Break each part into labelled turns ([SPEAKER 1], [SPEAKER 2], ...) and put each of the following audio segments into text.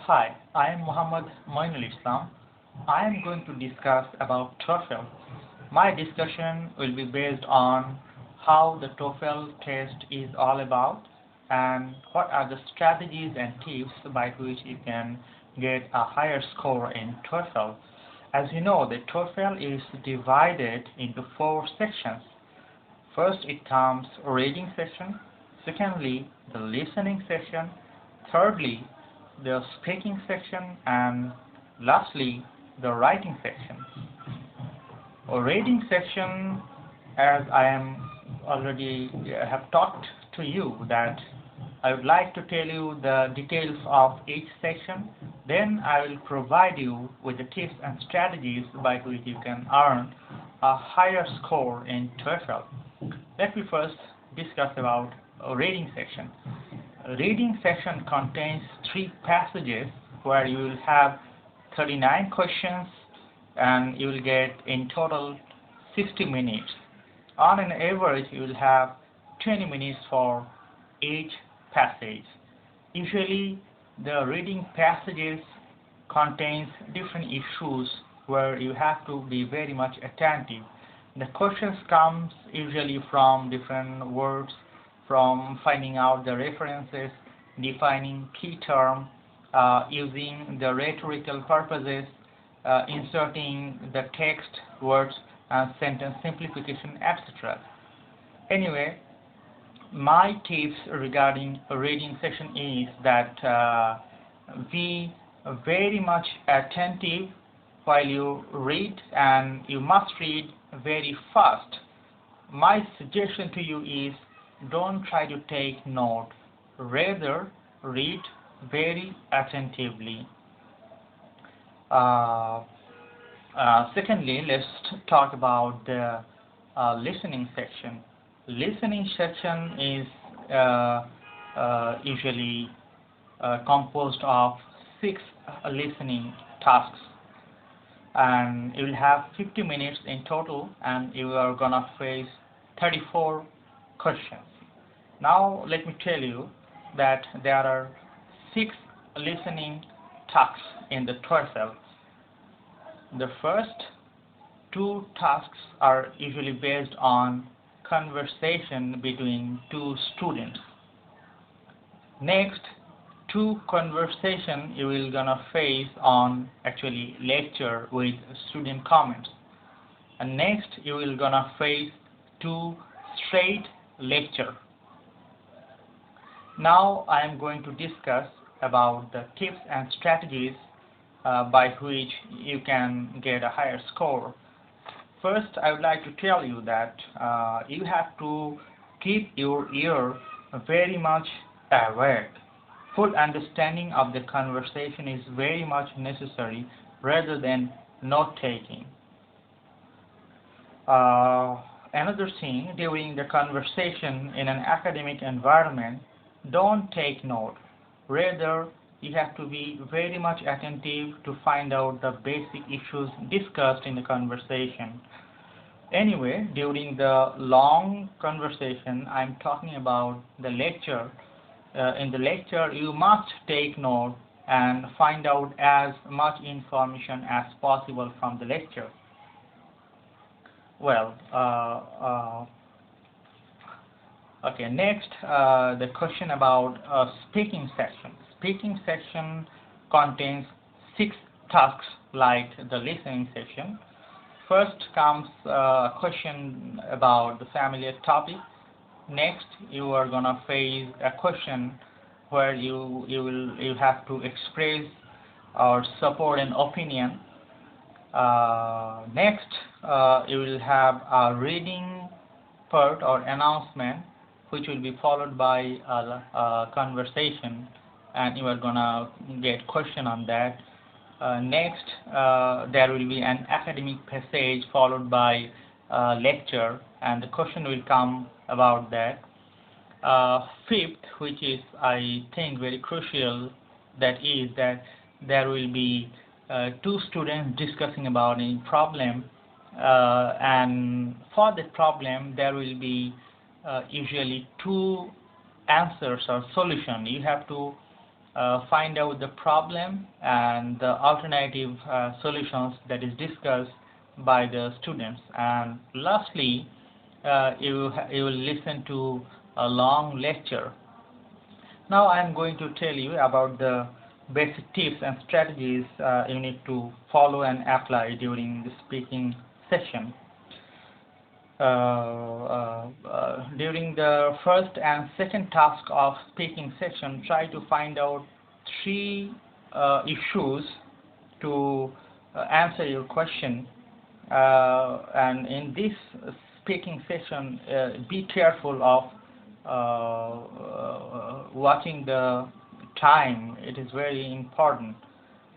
[SPEAKER 1] Hi, I am Muhammad Moinul Islam. I am going to discuss about TOEFL. My discussion will be based on how the TOEFL test is all about and what are the strategies and tips by which you can get a higher score in TOEFL. As you know, the TOEFL is divided into four sections. First, it comes reading section. Secondly, the listening section. Thirdly, the speaking section, and lastly, the writing section. A reading section, as I am already have talked to you that I would like to tell you the details of each section. Then I will provide you with the tips and strategies by which you can earn a higher score in TOEFL. Let me first discuss about a reading section. A reading section contains 3 passages where you will have 39 questions and you will get in total 60 minutes. On an average, you will have 20 minutes for each passage. Usually, the reading passages contains different issues where you have to be very much attentive. The questions comes usually from different words, from finding out the references, defining key term, using the rhetorical purposes, inserting the text, words, and sentence simplification, etc. Anyway, my tips regarding a reading section is that be very much attentive while you read, and you must read very fast. My suggestion to you is don't try to take note, rather read very attentively. Secondly, let's talk about the listening section. Listening section is usually composed of 6 listening tasks, and you will have 50 minutes in total, and you are gonna face 34 questions. Now let me tell you that there are 6 listening tasks in the TOEFL. The first 2 tasks are usually based on conversation between 2 students. Next, 2 conversation you will gonna face on actually lecture with student comments. And next you will gonna face 2 straight lecture. Now I am going to discuss about the tips and strategies by which you can get a higher score. First, I would like to tell you that you have to keep your ear very much awake. Full understanding of the conversation is very much necessary rather than note-taking. Another thing, during the conversation in an academic environment, don't take note. Rather, you have to be very much attentive to find out the basic issues discussed in the conversation. Anyway, during the long conversation, I'm talking about the lecture. In the lecture, you must take note and find out as much information as possible from the lecture. Well, okay, next, the question about speaking section. Speaking section contains 6 tasks like the listening section. First comes a question about the familiar topic. Next, you are gonna face a question where you have to express or support an opinion. Next, you will have a reading part or announcement, which will be followed by a conversation, and you are gonna get question on that. Next, there will be an academic passage followed by a lecture, and the question will come about that. Fifth, which is I think very crucial, that is that there will be 2 students discussing about a problem, and for the problem there will be usually 2 answers or solution. You have to find out the problem and the alternative solutions that is discussed by the students. And lastly, you will listen to a long lecture. Now I am going to tell you about the basic tips and strategies you need to follow and apply during the speaking session. During the first and second task of speaking section, try to find out three issues to answer your question. And in this speaking session, be careful of watching the time. It is very important.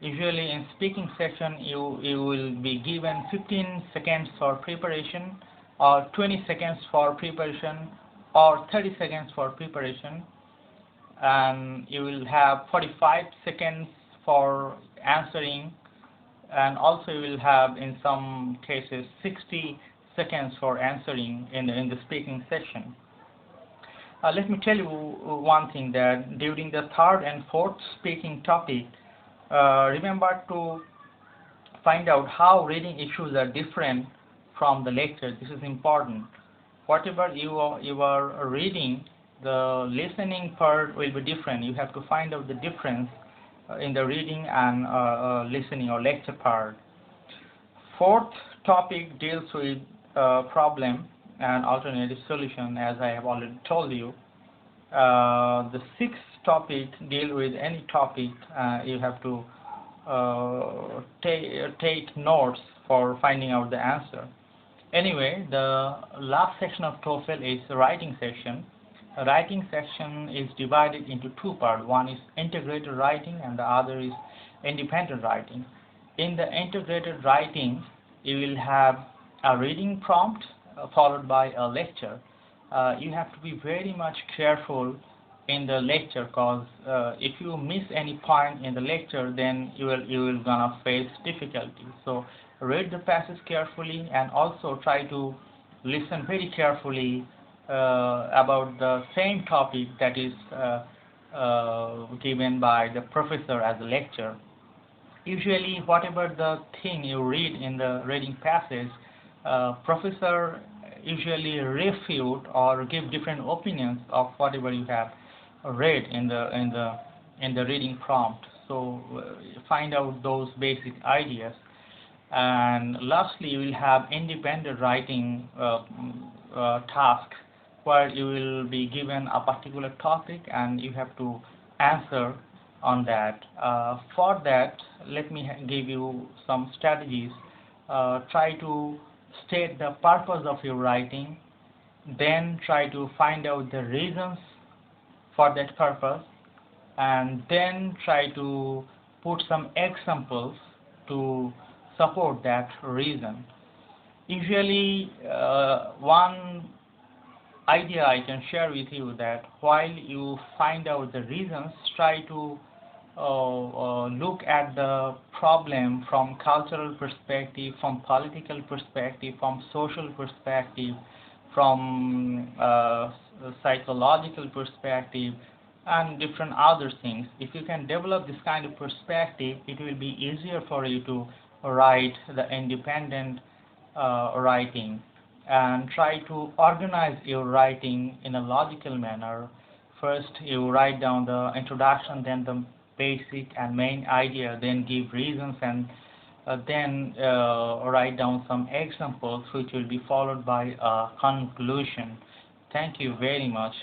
[SPEAKER 1] Usually in speaking session, you will be given 15 seconds for preparation, or 20 seconds for preparation, or 30 seconds for preparation, and you will have 45 seconds for answering, and also you will have in some cases 60 seconds for answering in the speaking session. Let me tell you one thing, that during the third and fourth speaking topic, remember to find out how reading issues are different from the lecture. This is important. Whatever you are reading, the listening part will be different. You have to find out the difference in the reading and listening or lecture part. Fourth topic deals with problem and alternative solution, as I have already told you. The sixth topic deals with any topic. You have to take notes for finding out the answer. Anyway, the last section of TOEFL is the writing section. The writing section is divided into two parts. One is integrated writing and the other is independent writing. In the integrated writing, you will have a reading prompt followed by a lecture. You have to be very much careful in the lecture, because if you miss any point in the lecture, then you will gonna face difficulty. So read the passage carefully and also try to listen very carefully about the same topic that is given by the professor as a lecture. Usually whatever the thing you read in the reading passage, professor usually refute or give different opinions of whatever you have read in the reading prompt. So find out those basic ideas. And lastly, you will have independent writing task, where you will be given a particular topic and you have to answer on that. For that, let me give you some strategies. Try to state the purpose of your writing, then try to find out the reasons for that purpose, and then try to put some examples to support that reason. Usually one idea I can share with you, that while you find out the reasons, try to look at the problem from cultural perspective, from political perspective, from social perspective, from psychological perspective, and different other things. If you can develop this kind of perspective, it will be easier for you to write the independent writing. And try to organize your writing in a logical manner. First you write down the introduction, then the basic and main idea, then give reasons, and then write down some examples, which will be followed by a conclusion. Thank you very much.